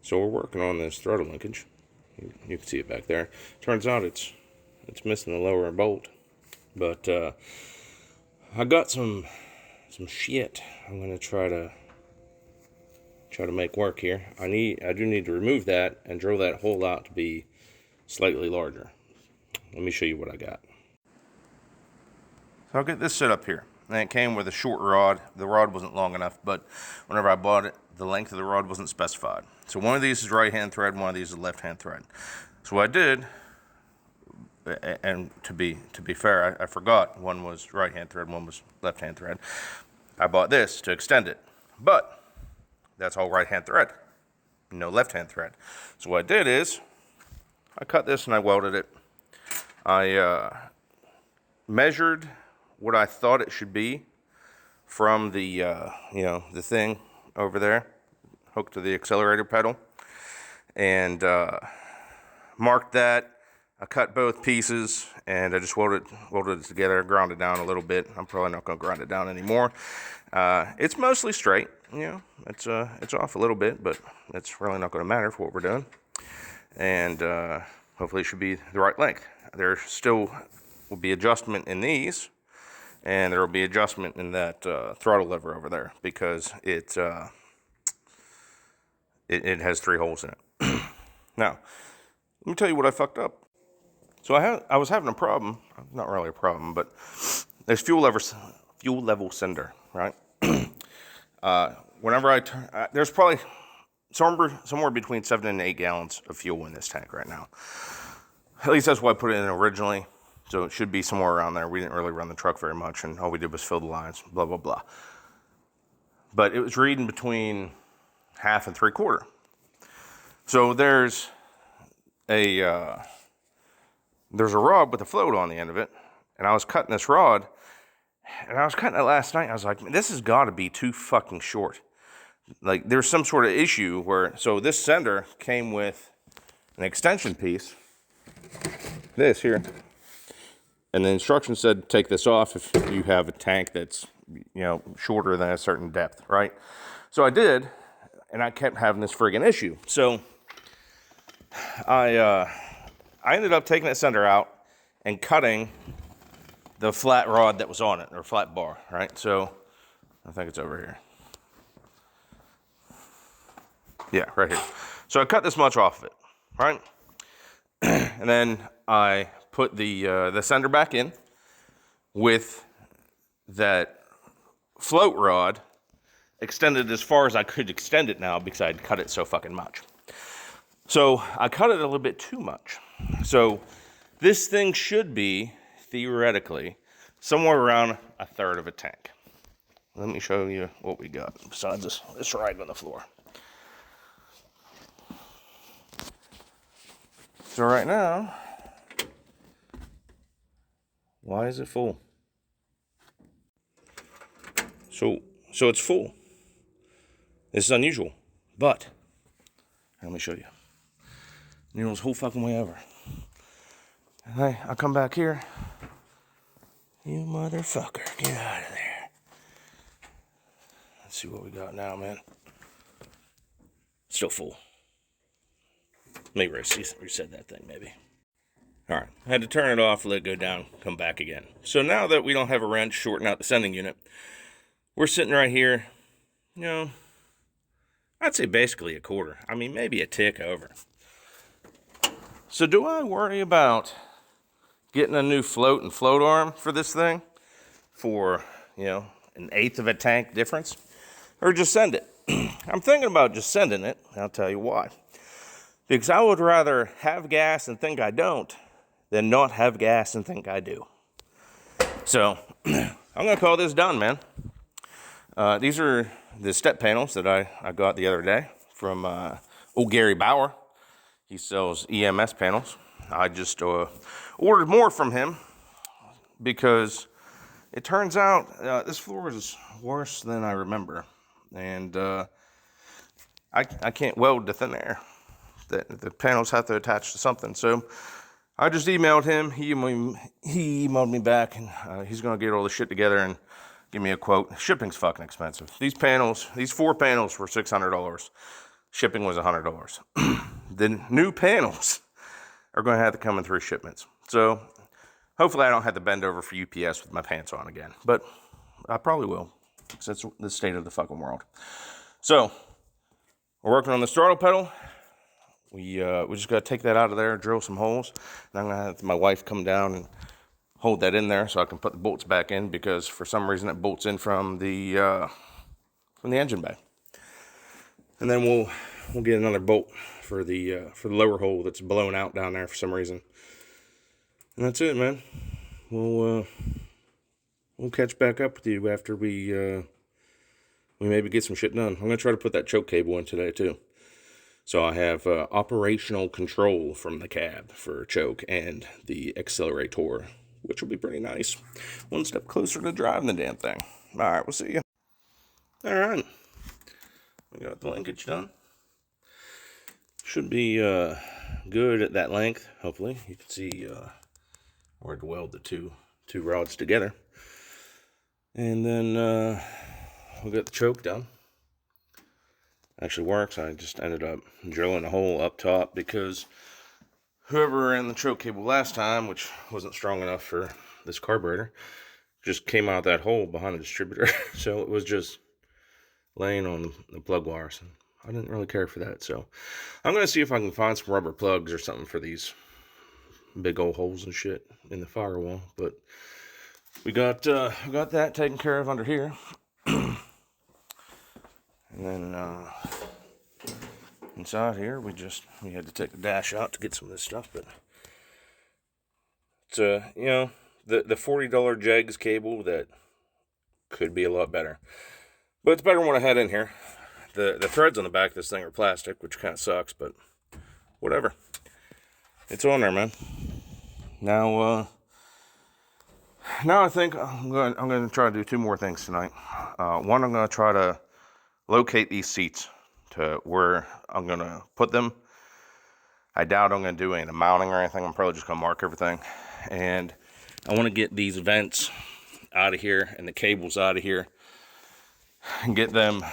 So we're working on this throttle linkage. You can see it back there. Turns out it's missing the lower bolt. But I got some shit I'm gonna try to make work here. I do need to remove that and drill that hole out to be slightly larger. Let me show you what I got. So I'll get this set up here. And it came with a short rod. The rod wasn't long enough, but whenever I bought it, the length of the rod wasn't specified. So one of these is right-hand thread, one of these is left-hand thread. So what I did, and to be fair, I forgot one was right-hand thread, one was left-hand thread. I bought this to extend it, but that's all right-hand thread, no left-hand thread. So what I did is, I cut this and I welded it. I measured what I thought it should be from the, the thing over there, hooked to the accelerator pedal, and marked that. I cut both pieces and I just welded it together, ground it down a little bit. I'm probably not going to grind it down anymore. It's mostly straight, it's off a little bit, but it's really not going to matter for what we're doing. And hopefully it should be the right length. There still will be adjustment in these, and there will be adjustment in that throttle lever over there, because it has 3 holes in it. Now, let me tell you what I fucked up. So I was having a problem, not really a problem, but there's fuel level sender, right? Whenever I turn, there's probably somewhere between 7 and 8 gallons of fuel in this tank right now. At least that's what I put it in originally. So it should be somewhere around there. We didn't really run the truck very much, and all we did was fill the lines, blah, blah, blah. But it was reading between 1/2 and 3/4. So there's a rod with a float on the end of it, and I was cutting this rod, and I was cutting it last night. I was like, this has got to be too fucking short. Like, there's some sort of issue where, so this sender came with an extension piece, this here, and the instructions said take this off if you have a tank that's, shorter than a certain depth, right? So I did, and I kept having this friggin' issue. So I ended up taking that sender out and cutting the flat rod that was on it, or flat bar, right? So I think it's over here. Yeah, right here. So I cut this much off of it, right? And then I put the sender back in with that float rod extended as far as I could extend it now, because I'd cut it so fucking much. So I cut it a little bit too much. So this thing should be, theoretically, somewhere around 1/3 of a tank. Let me show you what we got besides this ride on the floor. So right now, why is it full? So it's full. This is unusual, but let me show you. This whole fucking way over. Hey, I come back here. You motherfucker, get out of there. Let's see what we got now, man. Still full. Maybe reset that thing, maybe. All right, I had to turn it off, let it go down, come back again. So now that we don't have a wrench shorting out the sending unit, we're sitting right here, I'd say basically 1/4. I mean, maybe a tick over. So do I worry about getting a new float and float arm for this thing for, 1/8 of a tank difference? Or just send it? I'm thinking about just sending it, and I'll tell you why. Because I would rather have gas and think I don't than not have gas and think I do. So I'm going to call this done, man. These are the step panels that I got the other day from old Gary Bauer. He sells EMS panels. I just ordered more from him because it turns out this floor is worse than I remember. And I can't weld to thin air. The panels have to attach to something. So I just emailed him. He emailed me back, and he's going to get all the shit together and give me a quote. Shipping's fucking expensive. These 4 panels were $600. shipping was $100. The new panels are going to have to come in 3 shipments. So hopefully I don't have to bend over for UPS with my pants on again. But I probably will, because that's the state of the fucking world. So we're working on this throttle pedal. We just got to take that out of there, drill some holes. And I'm going to have my wife come down and hold that in there so I can put the bolts back in, because for some reason it bolts in from the engine bay. And then we'll get another bolt for the lower hole that's blown out down there for some reason. And that's it, man. We'll catch back up with you after we maybe get some shit done. I'm gonna try to put that choke cable in today too. So I have operational control from the cab for choke and the accelerator, which will be pretty nice. One step closer to driving the damn thing. All right, we'll see you. All right, we got the linkage done. Should be good at that length. Hopefully, you can see where to weld the two rods together. And then we'll get the choke done. Actually works. I just ended up drilling a hole up top because whoever ran the choke cable last time, which wasn't strong enough for this carburetor, just came out that hole behind the distributor. So it was just laying on the plug wires. I didn't really care for that. So I'm going to see if I can find some rubber plugs or something for these big old holes and shit in the firewall. But we got that taken care of under here. And then inside here, we had to take the dash out to get some of this stuff, but it's you know, the $40 Jegs cable that could be a lot better, but it's better than what I had in here. The threads on the back of this thing are plastic, which kind of sucks, but whatever. It's on there, man. Now I think I'm going to try to do 2 more things tonight. One, I'm going to try to locate these seats to where I'm going to put them. I doubt I'm going to do any mounting or anything. I'm probably just going to mark everything. And I want to get these vents out of here and the cables out of here and get them.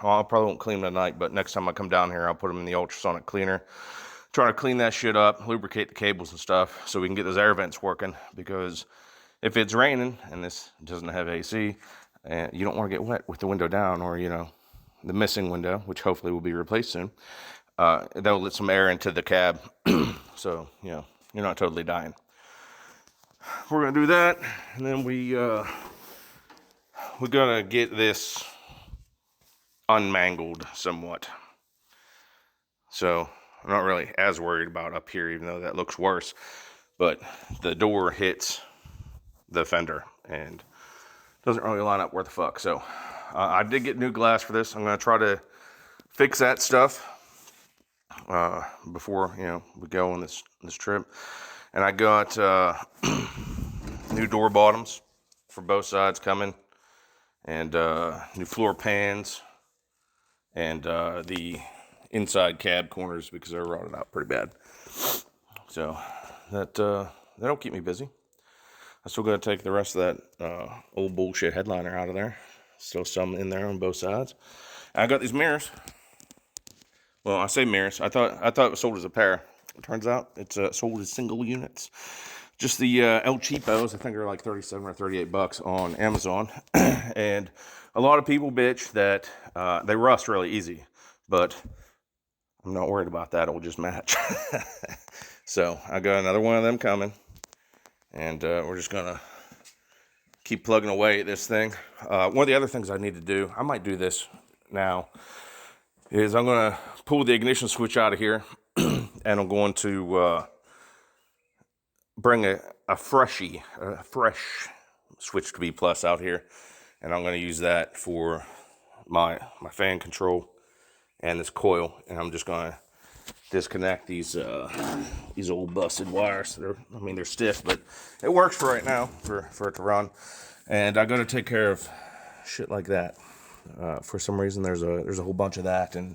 Well, I probably won't clean them tonight, but next time I come down here, I'll put them in the ultrasonic cleaner. Try to clean that shit up, lubricate the cables and stuff so we can get those air vents working, because if it's raining and this doesn't have AC, you don't want to get wet with the window down, or, you know, the missing window, which hopefully will be replaced soon. That'll let some air into the cab. So, you know, you're not totally dying. We're going to do that. And then we got to get this unmangled somewhat. So I'm not really as worried about up here, even though that looks worse. But the door hits the fender and doesn't really line up worth the fuck. So I did get new glass for this. I'm going to try to fix that stuff before, you know, we go on this trip. And I got new door bottoms for both sides coming, and new floor pans, and the inside cab corners, because they're rotted out pretty bad. So that'll keep me busy. I still got to take the rest of that old bullshit headliner out of there. Still some in there on both sides. And I got these mirrors. Well, I say mirrors. I thought it was sold as a pair. It turns out it's sold as single units. Just the El Cheapos. I think they're like 37 or 38 bucks on Amazon. And a lot of people bitch that they rust really easy, but I'm not worried about that. It'll just match. So I got another one of them coming, and we're just gonna keep plugging away at this thing. One of the other things I need to do, I might do this now, is I'm going to pull the ignition switch out of here, and I'm going to bring a fresh switch to B plus out here, and I'm going to use that for my fan control and this coil, and I'm just going to disconnect these old busted wires. They're stiff, but it works for right now for it to run. And I got to take care of shit like that. For some reason, there's a whole bunch of that and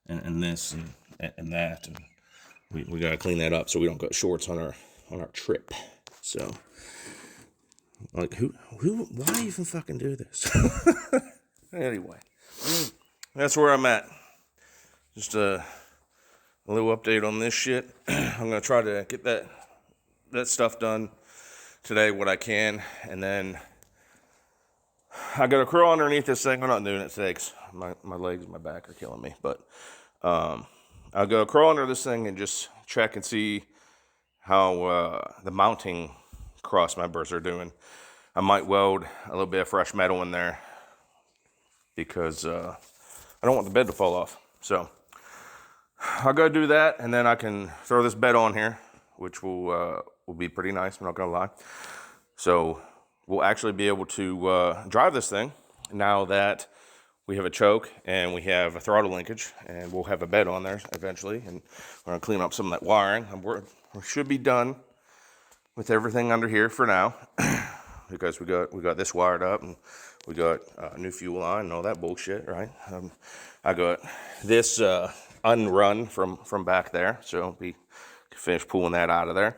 this and that, and we got to clean that up so we don't got shorts on our trip. So, like, why even fucking do this? Anyway, that's where I'm at. just a little update on this shit. I'm gonna try to get that stuff done today, what I can, and then I gotta crawl underneath this thing. I'm not doing it today because my legs, my back are killing me. But I'll go crawl under this thing and just check and see how the mounting cross members are doing. I might weld a little bit of fresh metal in there because I don't want the bed to fall off. So I'll go do that, and then I can throw this bed on here, which will be pretty nice, I'm not gonna lie. So we'll actually be able to drive this thing now that we have a choke and we have a throttle linkage, and we'll have a bed on there eventually, and we're gonna clean up some of that wiring. We should be done with everything under here for now because we got this wired up, and we got a new fuel line and all that bullshit, right? I got this unrun from back there, so we can finish pulling that out of there.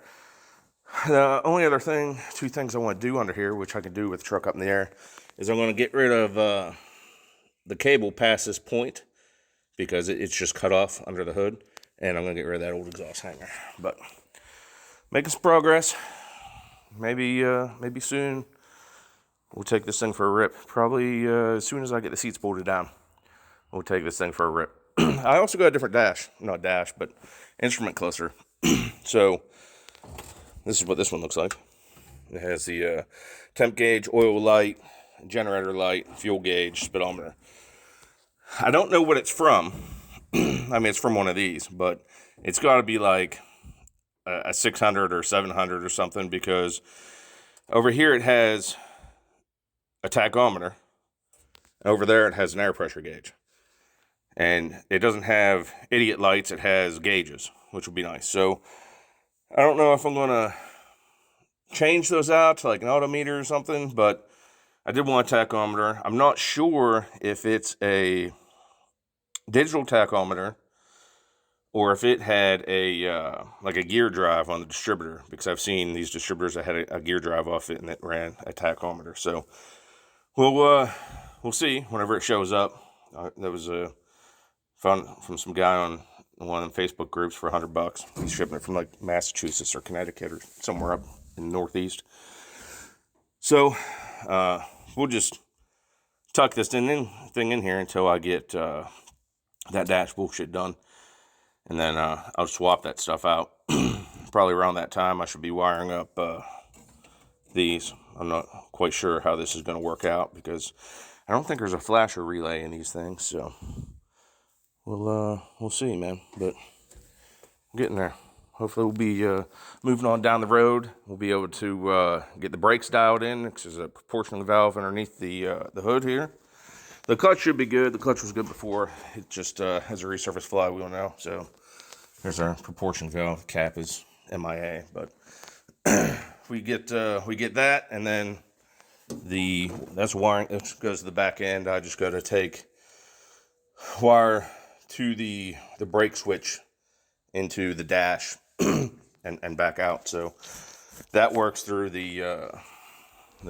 The only other thing, two things I want to do under here, which I can do with the truck up in the air, is I'm going to get rid of the cable past this point because it's just cut off under the hood, and I'm going to get rid of that old exhaust hanger. But making some progress. Maybe soon we'll take this thing for a rip. Probably as soon as I get the seats bolted down, we'll take this thing for a rip. I also got a different but instrument cluster. So this is what this one looks like. It has the temp gauge, oil light, generator light, fuel gauge, speedometer. I don't know what it's from. I mean, it's from one of these, but it's got to be like a 600 or 700 or something, because over here it has a tachometer. Over there it has an air pressure gauge. And it doesn't have idiot lights, it has gauges, which would be nice. So I don't know if I'm going to change those out to like an odometer or something, but I did want a tachometer. I'm not sure if it's a digital tachometer or if it had a like a gear drive on the distributor, because I've seen these distributors that had a gear drive off it and it ran a tachometer. So we'll see whenever it shows up. That was found from some guy on one of the Facebook groups for $100. He's shipping it from like Massachusetts or Connecticut or somewhere up in the Northeast. So we'll just tuck this thing in here until I get that dash bullshit done, and then I'll swap that stuff out. Probably around that time I should be wiring up these. I'm not quite sure how this is going to work out because I don't think there's a flasher relay in these things. So we'll see, man. But I'm getting there. Hopefully we'll be moving on down the road. We'll be able to get the brakes dialed in, because there's a proportional valve underneath the hood here. The clutch should be good. The clutch was good before. It just has a resurfaced flywheel now. So there's our proportion valve. Cap is MIA. But we get that, and then that's wiring. It goes to the back end. I just got to wire to the brake switch into the dash and back out. So that works through the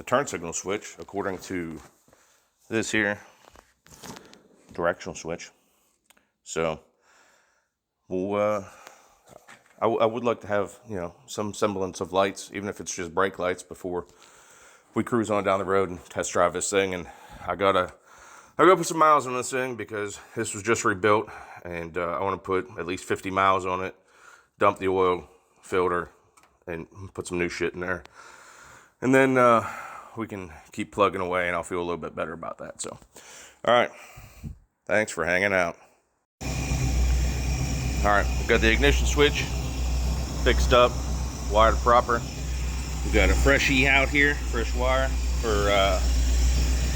turn signal switch, according to this here directional switch. So I would like to have, some semblance of lights, even if it's just brake lights, before we cruise on down the road and test drive this thing. And I gotta put some miles on this thing because this was just rebuilt, and I want to put at least 50 miles on it, dump the oil filter, and put some new shit in there. And then we can keep plugging away, and I'll feel a little bit better about that. So, all right. Thanks for hanging out. All right, we've got the ignition switch fixed up, wired proper. We've got a fresh E out here, fresh wire for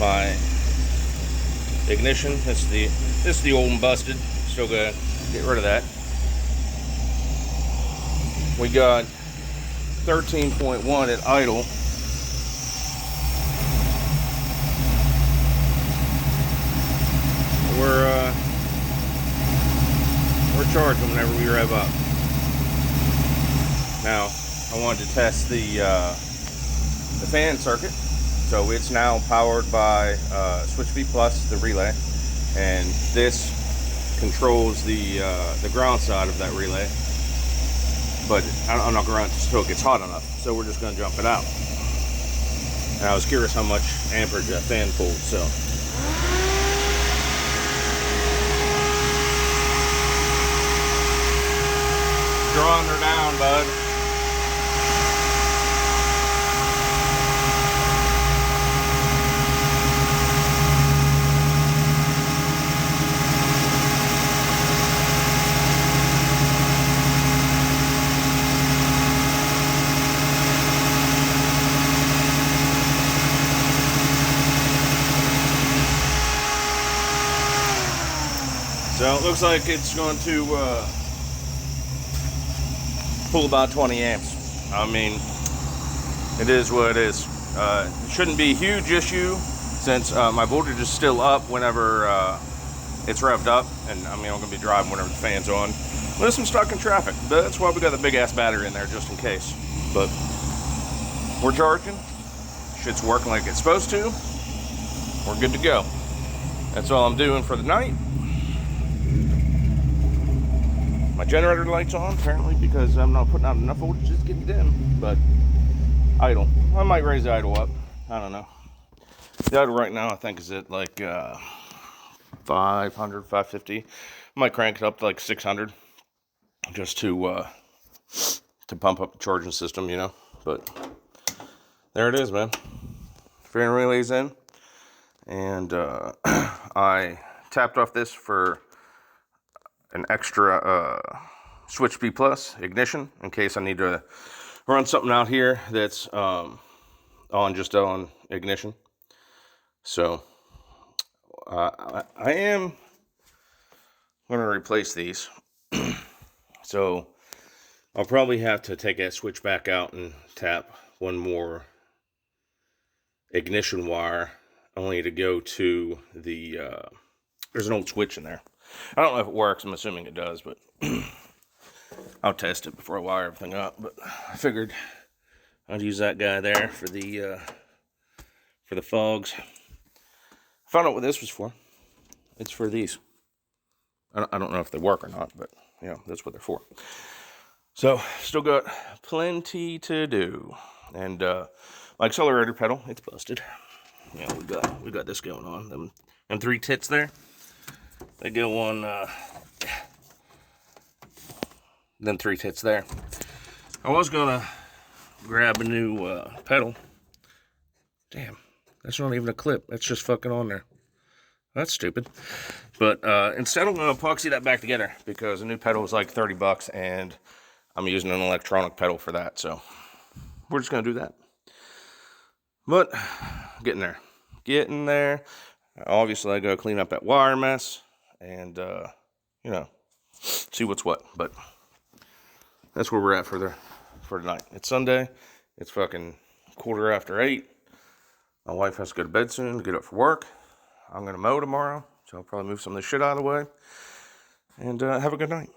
my ignition. This is the old and busted. Still gotta get rid of that. We got 13.1 at idle. We're charging whenever we rev up. Now I wanted to test the fan circuit. So it's now powered by Switch V Plus, the relay, and this controls the ground side of that relay. But I'm not going to run it until it gets hot enough. So we're just going to jump it out. And I was curious how much amperage that fan pulled, so. Drawing her down, bud. So it looks like it's going to pull about 20 amps. I mean, it is what it is. It shouldn't be a huge issue since my voltage is still up whenever it's revved up. And I mean, I'm going to be driving whenever the fan's on. Unless I'm stuck in traffic. That's why we got the big ass battery in there just in case. But we're charging. Shit's working like it's supposed to. We're good to go. That's all I'm doing for the night. My generator light's on apparently because I'm not putting out enough voltage. It's getting dim, but idle. I might raise the idle up. I don't know. The idle right now I think is at like 500, 550. I might crank it up to like 600 just to pump up the charging system, you know. But there it is, man. Fan relay's in, and I tapped off this for an extra switch B plus ignition in case I need to run something out here that's on ignition. So I am going to replace these. So I'll probably have to take that switch back out and tap one more ignition wire, only to go to the there's an old switch in there. I don't know if it works. I'm assuming it does, but I'll test it before I wire everything up. But I figured I'd use that guy there for the fogs. I found out what this was for. It's for these. I don't know if they work or not, but yeah, that's what they're for. So still got plenty to do, and my accelerator pedal, it's busted. Yeah, we got this going on. Them three tits there. They go on them three tits there. I was gonna grab a new pedal. Damn, that's not even a clip. That's just fucking on there. That's stupid. But instead I'm gonna epoxy that back together because a new pedal is like 30 bucks and I'm using an electronic pedal for that. So we're just gonna do that. But getting there. Obviously I gotta clean up that wire mess and you know, see what's what. But that's where we're at for tonight. It's Sunday. It's fucking 8:15. My wife has to go to bed soon to get up for work. I'm gonna mow tomorrow, so I'll probably move some of this shit out of the way. And have a good night.